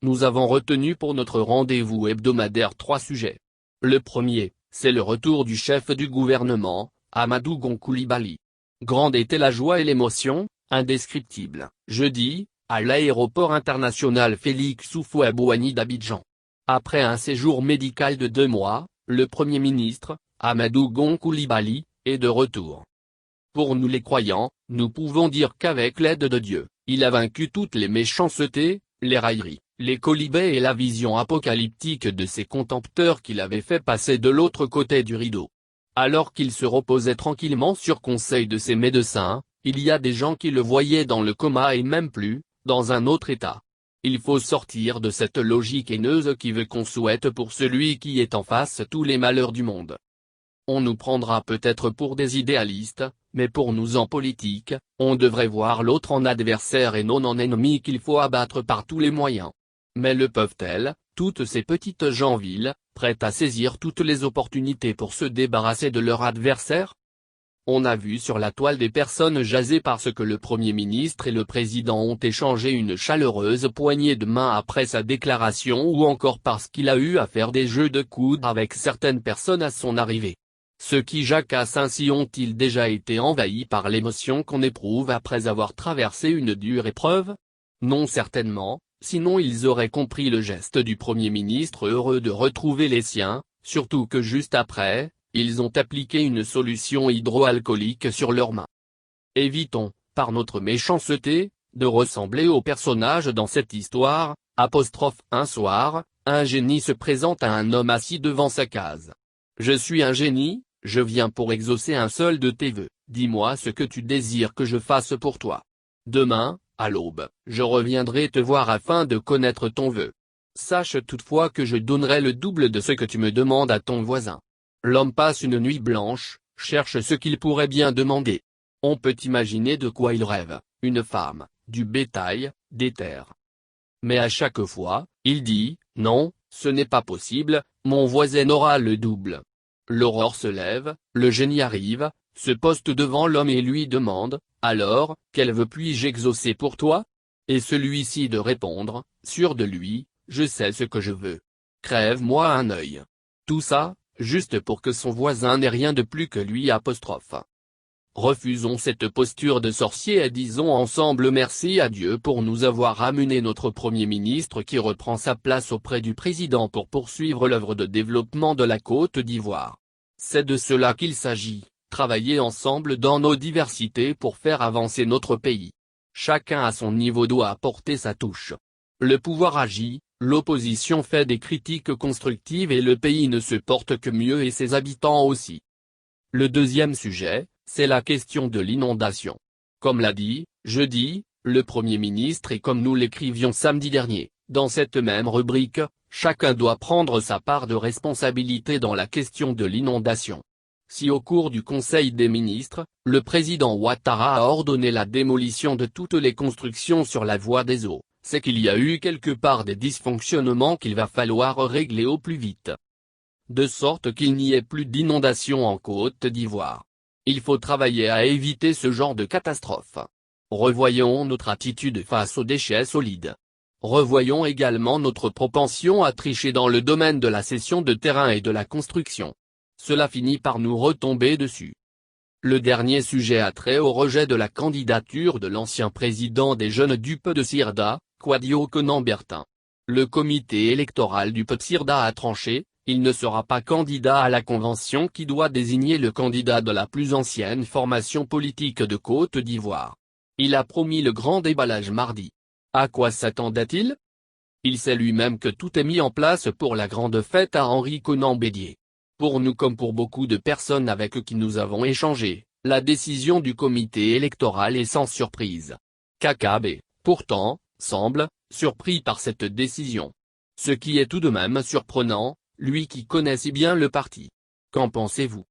Nous avons retenu pour notre rendez-vous hebdomadaire 3 sujets. Le premier, c'est le retour du chef du gouvernement, Amadou Gon Coulibaly. Grande était la joie et l'émotion, indescriptible, jeudi, à l'aéroport international Félix Houphouët-Boigny d'Abidjan. Après un séjour médical de 2 mois, le Premier ministre, Amadou Gon Coulibaly, est de retour. Pour nous les croyants, nous pouvons dire qu'avec l'aide de Dieu, il a vaincu toutes les méchancetés, les railleries, les quolibets et la vision apocalyptique de ses contempteurs qu'il avait fait passer de l'autre côté du rideau. Alors qu'il se reposait tranquillement sur conseil de ses médecins, il y a des gens qui le voyaient dans le coma et même plus, dans un autre état. Il faut sortir de cette logique haineuse qui veut qu'on souhaite pour celui qui est en face tous les malheurs du monde. On nous prendra peut-être pour des idéalistes, mais pour nous en politique, on devrait voir l'autre en adversaire et non en ennemi qu'il faut abattre par tous les moyens. Mais le peuvent-elles, toutes ces petites gens vils, prêtes à saisir toutes les opportunités pour se débarrasser de leur adversaire? On a vu sur la toile des personnes jaser parce que le Premier ministre et le Président ont échangé une chaleureuse poignée de main après sa déclaration ou encore parce qu'il a eu à faire des jeux de coude avec certaines personnes à son arrivée. Ceux qui jacassent ainsi ont-ils déjà été envahis par l'émotion qu'on éprouve après avoir traversé une dure épreuve? Non certainement, sinon ils auraient compris le geste du Premier ministre heureux de retrouver les siens, surtout que juste après, ils ont appliqué une solution hydroalcoolique sur leurs mains. Évitons, par notre méchanceté, de ressembler au personnage dans cette histoire, Un soir, un génie se présente à un homme assis devant sa case. Je suis un génie, je viens pour exaucer un seul de tes vœux, dis-moi ce que tu désires que je fasse pour toi. Demain, à l'aube, je reviendrai te voir afin de connaître ton vœu. Sache toutefois que je donnerai le double de ce que tu me demandes à ton voisin. L'homme passe une nuit blanche, cherche ce qu'il pourrait bien demander. On peut imaginer de quoi il rêve, une femme, du bétail, des terres. Mais à chaque fois, il dit, non, ce n'est pas possible, mon voisin aura le double. L'aurore se lève, le génie arrive, se poste devant l'homme et lui demande, alors, quel vœu puis-je exaucer pour toi? Et celui-ci de répondre, sûr de lui, je sais ce que je veux. Crève-moi un œil. Tout ça, juste pour que son voisin n'ait rien de plus que lui. Refusons cette posture de sorcier et disons ensemble merci à Dieu pour nous avoir amené notre Premier ministre qui reprend sa place auprès du président pour poursuivre l'œuvre de développement de la Côte d'Ivoire. C'est de cela qu'il s'agit, travailler ensemble dans nos diversités pour faire avancer notre pays. Chacun à son niveau doit apporter sa touche. Le pouvoir agit, l'opposition fait des critiques constructives et le pays ne se porte que mieux et ses habitants aussi. Le deuxième sujet, c'est la question de l'inondation. Comme l'a dit, jeudi, le Premier ministre et comme nous l'écrivions samedi dernier, dans cette même rubrique, chacun doit prendre sa part de responsabilité dans la question de l'inondation. Si au cours du Conseil des ministres, le président Ouattara a ordonné la démolition de toutes les constructions sur la voie des eaux, c'est qu'il y a eu quelque part des dysfonctionnements qu'il va falloir régler au plus vite. De sorte qu'il n'y ait plus d'inondations en Côte d'Ivoire. Il faut travailler à éviter ce genre de catastrophe. Revoyons notre attitude face aux déchets solides. Revoyons également notre propension à tricher dans le domaine de la cession de terrain et de la construction. Cela finit par nous retomber dessus. Le dernier sujet a trait au rejet de la candidature de l'ancien président des Jeunes du Peu de Sirda, Kwadio Konan-Bertin. Le comité électoral du Peu de Sirda a tranché, il ne sera pas candidat à la convention qui doit désigner le candidat de la plus ancienne formation politique de Côte d'Ivoire. Il a promis le grand déballage mardi. À quoi s'attendait-il? Il sait lui-même que tout est mis en place pour la grande fête à Henri Konan Bédié. Pour nous comme pour beaucoup de personnes avec qui nous avons échangé, la décision du comité électoral est sans surprise. Kakabe, pourtant, semble surpris par cette décision. Ce qui est tout de même surprenant, lui qui connaît si bien le parti. Qu'en pensez-vous?